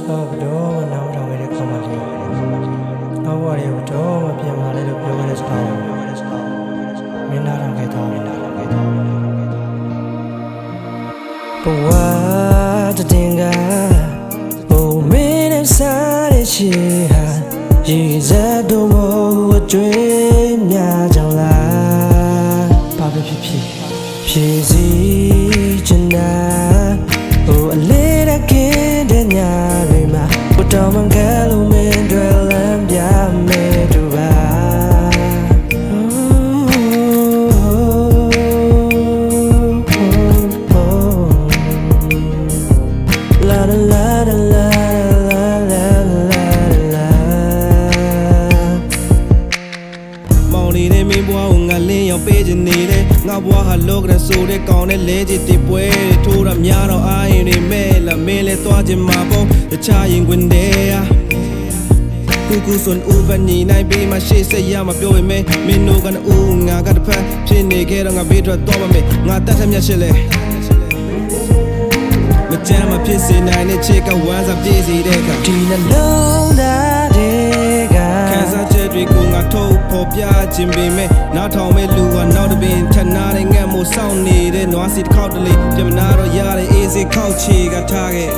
တော့တော့နောက်ထောင်ခဲ့တဲ့ခေါင်းမလေးနောက်ဘဝတွေတော့မပြန်လာလဲလို့ပြောခဲ့တဲ့စကားမင်းနာထောင်ခဲ့တော့ဘဝတင်ကဘုံမင်းနဲ့စားတဲ့ရှိဟာရေစက်တို့မအကျွေးများကြောင်လားဘာပဲဖြစ်ဖြစ်ဖြည့်စည်ချင်တာဟိုအလေးတကင်းတဲ့ညတွေမှာဘုတော်မကလို့မင်းတွေလမ်းပြမယ်တူပါပေးချင်နေတယ်ငါဘွားဟာလောကရဆိုတဲ့ကောင်းတဲ့လဲချစ်တိပွဲထိုးရများတော့အာရင်တွေမဲ့လာမင်းလဲသွားချင်မှာပေါ့တခြားရင်ခွင်တဲ့ကူစွန်ဦးဗနီနိုင်ပေးမရှိစရမပြောပေမဲ့မင်းတို့ကဦးငါကတစ်ဖက်ဖြစ်နေခဲ့တော့ငါဘေးထွက်တော့ပါမယ်ငါတတ်ထမျက်ရှိလဲမကြမ်းမဖြစ်စေနိုင်တဲ့ချစ်ကဝမ်းစာပြေးစီတဲ့အခါဒီနှလုံးသားတွေကခံစားချက်တွေကိုငါထုတ်ဖော်ပြခြင်းပေမဲ့နားထောင်မဲ့လူကနောက်တစ်ပင်ထနာတဲ့ငတ်မို့စောင့်နေတဲ့နွားစီတစ်ခေါက်တလေပြမနာတော့ရတဲ့အေးစေခောက်ချေကထားခဲ့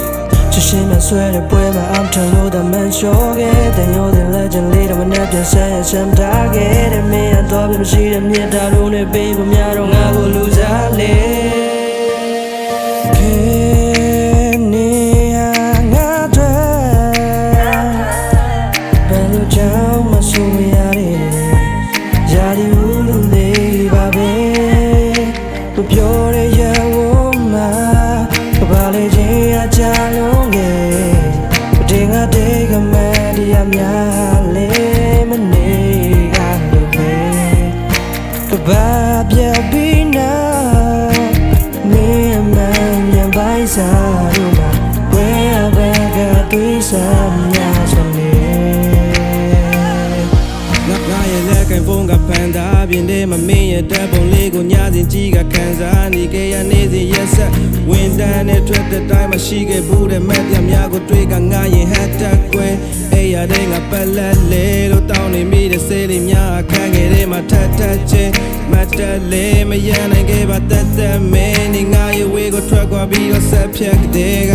ချစ်ရှင်မဆွဲတဲ့ပွဲမှာI'm telling you that man show get the new the legend leader when I just say some target and me I thought it was she the me that only baby များတော့ငါကိုလူစားလေပြောရရဝမှာဘာလဲချင်းအကြလုံးငယ်တင်ကတေးကမဒီအများလေးမနေကလို့ပဲကဘာပြပြီးနာမင်းမမြင်ပိုင်စားလို့မှာဝဲဘကတွေးစားများစနေကဖုန်းကဖန်တာပြင်းတဲ့မမင်းရဲ့တပ်ပုံလေးကိုညစဉ်ကြီးကခံစားနေခဲ့ရနေစဉ်ရက်ဆက်ဝင်တန်းနဲ့ထွက်တဲ့တိုင်းမှာရှိခဲ့ဘူးတဲ့မက်ပြများကိုတွေးကငါရင်ဟတ်တက်ကွယ်အေးရတဲ့ငါပလက်လေလို့တောင်းနေမိတဲ့စေးလေးများခံခဲ့တဲ့မှာထပ်ထပ်ချင်းမတ်တက်လေမရနိုင်ခဲ့ပါတက်တက်မင်းနေငါရဲ့ဝေးကိုထွက်သွားပြီးတော့ဆက်ဖြတ်တဲ့က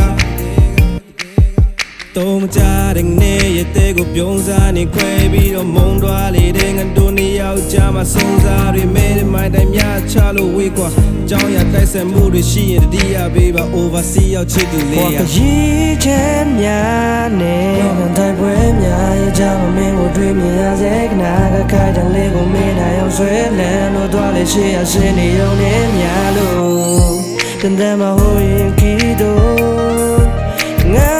တော့မကြတဲ့နေရတဲ့ကိုပြုံးစားနေခွဲပြီးတော့မုံသွားလေတဲ့ငါတို့နေရောက်ကြမှာဆုံးစားတွေမဲတဲ့မိုင်းတိုင်းများချလို့ဝေးကွာကြောင်းရတိုက်ဆက်မှုတွေရှိရင်တတိယပေးပါ oversea ရောက်ချစ်သူလေးရရေးချမ်းများနဲ့တိုင်းပွဲများရဲ့ကြောင့်မင်းကိုတွေ့မြင်ရစေခနာကခိုင်တဲ့လေးကိုမင်းနိုင်အောင်ဆွဲလန်းလို့သွားလေရှိရစင်းနေုံနဲ့များလို့တန်တမ်းမဟိုရင်ခီတို့ငါ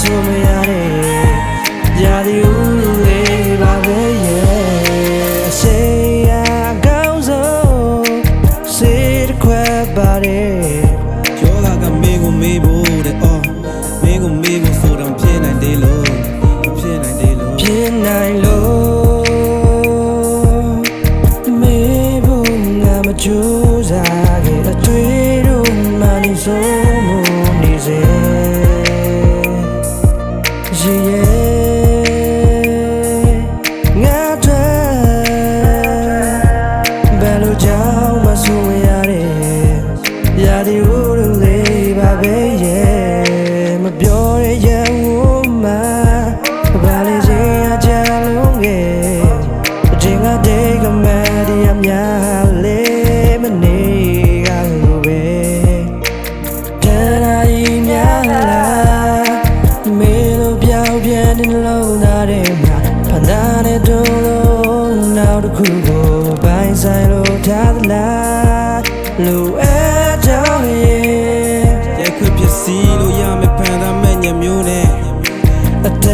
ဆိုမရတဲ့ရာဒီဦးလေးပါပဲရဲ့ဆေးရကောင်းဆုံးစေတခွဲပါတယ်ကျော်ကမေးကိုမေးဖို့တဲ့အော်မေးကိုမေးဖို့ဆိုတော့ဖြစ်နိုင်သေးလို့ဖြစ်နိုင်သေးလို့ဖြစ်နိုင်လို့မေးဖို့ငါမကြိုးစားခဲ့အတွေ့တို့မှနေဆုံးမနေစေရာဒီဦးလေးပါပဲရဲ့မပြောရရဝမှာဘာလဲချင်းအကြလုံးငယ်တင်ကတေးကမဒီအများလေးမနေကလို့ပဲတရာကြီးများလားမေလိုပြောင်းပြန်တဲ့လုံးသားတွေမှာဖန်သားတဲ့တုံးလုံးနောက်တစ်ခုကိုပိုင်းဆိုင်လို့ထားသလားလူစီလို့ရမယ်ဖန်သားမဲ့ညမျိုးနဲ့အတ